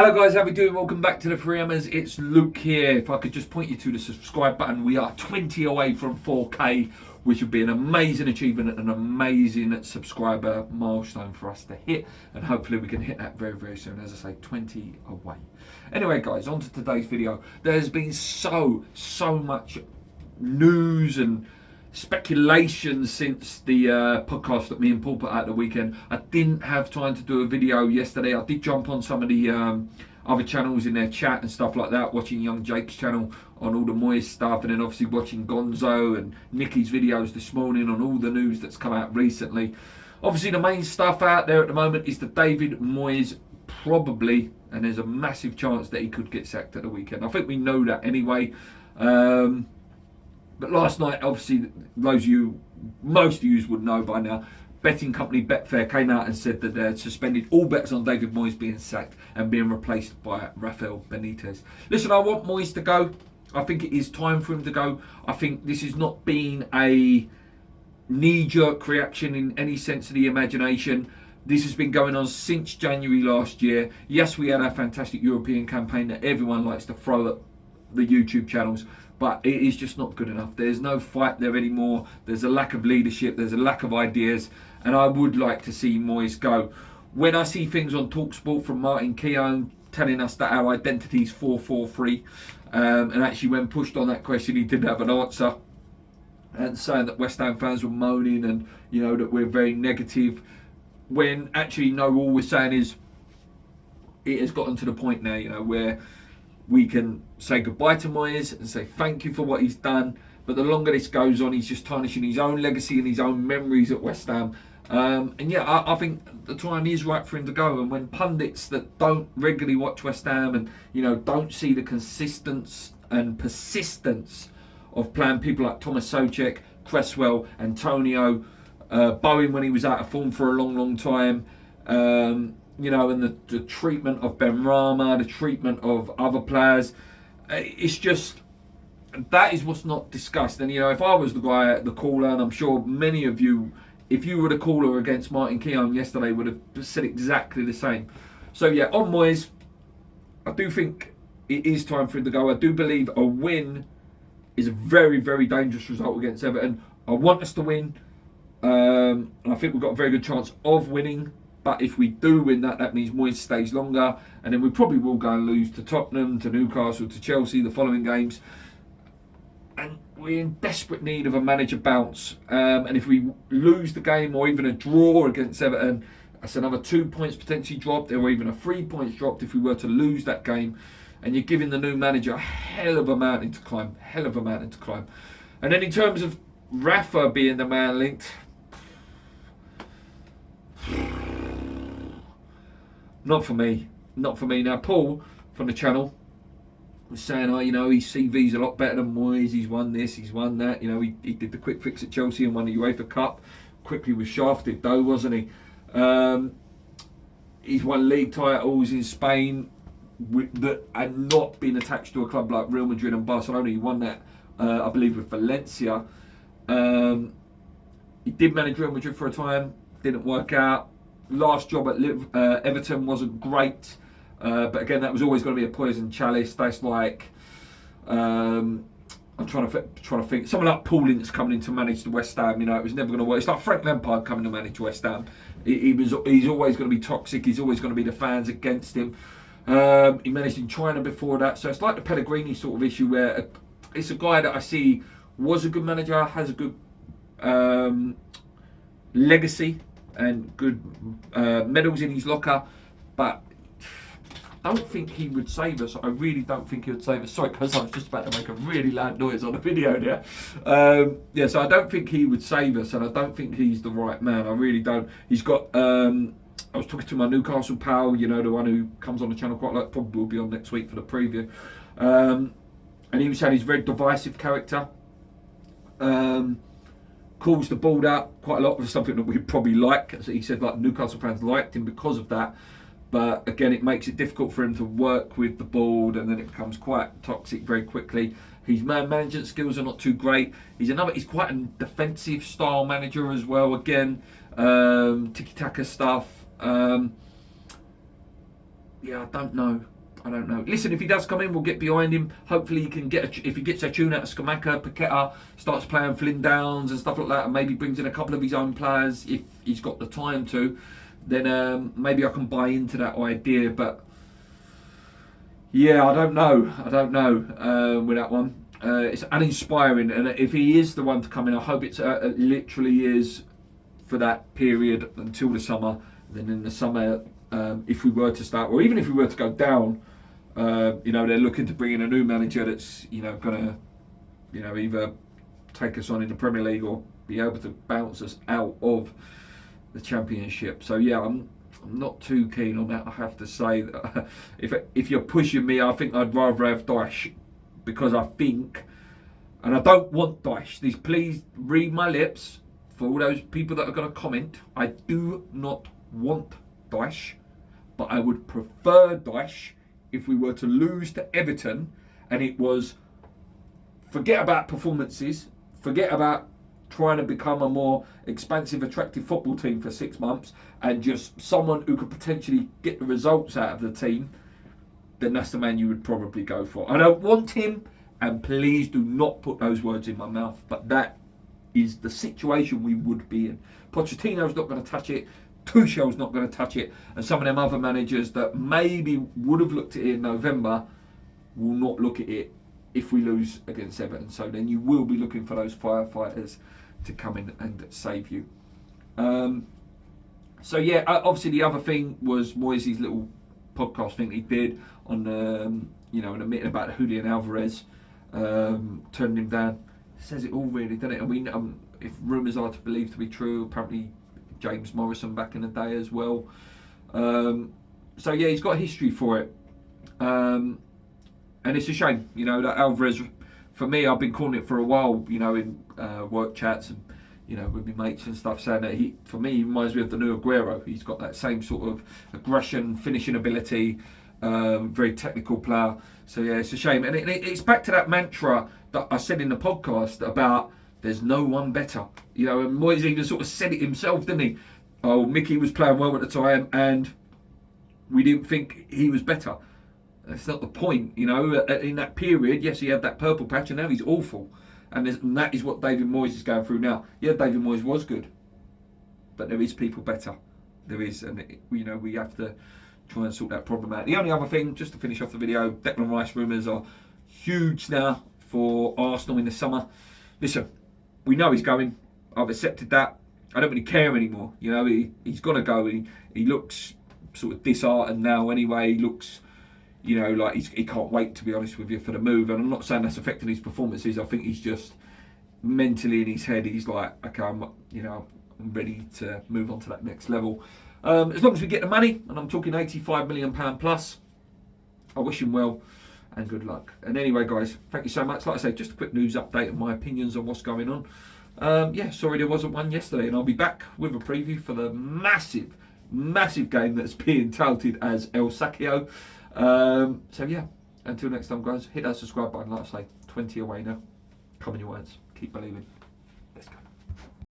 Hello guys, how we doing? Welcome back to the Freehammers. It's Luke here. If I could just point you to the subscribe button, we are 20 away from 4K, which would be an amazing achievement, an amazing subscriber milestone for us to hit, and hopefully we can hit that very, very soon. As I say, 20 away. Anyway guys, on to today's video. There's been so much news and speculation since the podcast that me and Paul put out the weekend. I didn't have time to do a video yesterday. I did jump on some of the other channels in their chat and stuff like that, watching Young Jake's channel on all the Moyes stuff, and then obviously watching Gonzo and Nicky's videos this morning on all the news that's come out recently. Obviously the main stuff out there at the moment is that David Moyes probably, and there's a massive chance that he could get sacked at the weekend. I think we know that anyway. But last night, obviously, most of you would know by now, betting company Betfair came out and said that they had suspended all bets on David Moyes being sacked and being replaced by Rafael Benitez. Listen, I want Moyes to go. I think it is time for him to go. I think this has not been a knee-jerk reaction in any sense of the imagination. This has been going on since January last year. Yes, we had our fantastic European campaign that everyone likes to throw at the YouTube channels, but it is just not good enough. There's no fight there anymore. There's a lack of leadership. There's a lack of ideas, and I would like to see Moyes go. When I see things on TalkSport from Martin Keown telling us that our identity is 4-4-3, and actually when pushed on that question, he didn't have an answer, and saying that West Ham fans were moaning and that we're very negative, when actually no, all we're saying is it has gotten to the point now, where we can say goodbye to Moyes and say thank you for what he's done. But the longer this goes on, he's just tarnishing his own legacy and his own memories at West Ham. And yeah, I think the time is right for him to go. And when pundits that don't regularly watch West Ham and don't see the consistency and persistence of playing people like Thomas Soucek, Cresswell, Antonio, Bowen when he was out of form for a long time, and the treatment of Ben Rama, the treatment of other players, it's just, that is what's not discussed. And if I was the guy at the caller, and I'm sure many of you, if you were the caller against Martin Keown yesterday, would have said exactly the same. So yeah, on Moyes, I do think it is time for him to go. I do believe a win is a very, very dangerous result against Everton. I want us to win, and I think we've got a very good chance of winning. But if we do win that means Moyes stays longer, and then we probably will go and lose to Tottenham, to Newcastle, to Chelsea the following games. And we're in desperate need of a manager bounce. And if we lose the game or even a draw against Everton, that's another 2 points potentially dropped, or even a 3 points dropped if we were to lose that game. And you're giving the new manager a hell of a mountain to climb. And then in terms of Rafa being the man linked, Not for me. Now, Paul from the channel was saying, his CV's a lot better than Moyes. He's won this, he's won that. He did the quick fix at Chelsea and won the UEFA Cup. Quickly was shafted though, wasn't he? He's won league titles in Spain that had not been attached to a club like Real Madrid and Barcelona. He won that, I believe, with Valencia. He did manage Real Madrid for a time. Didn't work out. Last job at Everton wasn't great, but again, that was always going to be a poison chalice. That's like, I'm trying to think. Someone like Paul Ince coming in to manage the West Ham. It was never going to work. It's like Frank Lampard coming to manage West Ham. He's always going to be toxic. He's always going to be the fans against him. He managed in China before that, so it's like the Pellegrini sort of issue where it's a guy that I see was a good manager, has a good legacy and good medals in his locker, but I don't think he would save us. I really don't think he would save us. Sorry, because I was just about to make a really loud noise on the video there. So I don't think he would save us, and I don't think he's the right man. I really don't. He's got, I was talking to my Newcastle pal, the one who comes on the channel quite a lot, probably will be on next week for the preview. And he was saying he's a very divisive character. Calls the ball out quite a lot, of something that we probably like. So he said like Newcastle fans liked him because of that, but again it makes it difficult for him to work with the ball, and then it becomes quite toxic very quickly. His man management skills are not too great. He's quite a defensive style manager as well, again, tiki-taka stuff. yeah, I don't know. Listen, if he does come in, we'll get behind him. Hopefully, he can if he gets a tune out of Scamacca, Paqueta, starts playing Flynn Downs and stuff like that, and maybe brings in a couple of his own players if he's got the time to. Then maybe I can buy into that idea. But yeah, I don't know with that one. It's uninspiring, and if he is the one to come in, I hope it literally is for that period until the summer. Then in the summer, if we were to start, or even if we were to go down, they're looking to bring in a new manager that's going to either take us on in the Premier League or be able to bounce us out of the Championship. So yeah, I'm not too keen on that. I have to say that if you're pushing me, I think I'd rather have Dyche, because I think, and I don't want Dyche. Please read my lips for all those people that are going to comment. I do not want Dyche, but I would prefer Dyche if we were to lose to Everton and it was forget about performances, forget about trying to become a more expansive, attractive football team for 6 months, and just someone who could potentially get the results out of the team, then that's the man you would probably go for. I don't want him, and please do not put those words in my mouth, but that is the situation we would be in. Pochettino's not going to touch it, Tuchel's not going to touch it, and some of them other managers that maybe would have looked at it in November will not look at it if we lose against Everton. So then you will be looking for those firefighters to come in and save you. So yeah, obviously the other thing was Moyes' little podcast thing he did on and admitting about Julian Alvarez turning him down. Says it all really, doesn't it? I mean, if rumours are to believe to be true, apparently James Morrison back in the day as well. So yeah, he's got a history for it. And it's a shame, that Alvarez, for me, I've been calling it for a while, in work chats and, with my mates and stuff, saying that for me, he reminds me of the new Aguero. He's got that same sort of aggression, finishing ability, very technical player. So yeah, it's a shame. And it's back to that mantra that I said in the podcast about there's no one better. And Moyes even sort of said it himself, didn't he? Oh, Mickey was playing well at the time and we didn't think he was better. That's not the point, in that period, yes, he had that purple patch and now he's awful. And that is what David Moyes is going through now. Yeah, David Moyes was good, but there is people better. There is, and we have to try and sort that problem out. The only other thing, just to finish off the video, Declan Rice rumours are huge now for Arsenal in the summer. Listen, we know he's going. I've accepted that. I don't really care anymore. He's got to go. He looks sort of disheartened now anyway. He looks... like he can't wait, to be honest with you, for the move. And I'm not saying that's affecting his performances. I think he's just mentally in his head. He's like, okay, I'm ready to move on to that next level. As long as we get the money, and I'm talking £85 million plus, I wish him well and good luck. And anyway, guys, thank you so much. Like I say, just a quick news update and my opinions on what's going on. Sorry there wasn't one yesterday, and I'll be back with a preview for the massive game that's being touted as El Sacchio. So yeah, until next time, guys, hit that subscribe button. Like I say, 20 away now. Come on, your words. Keep believing.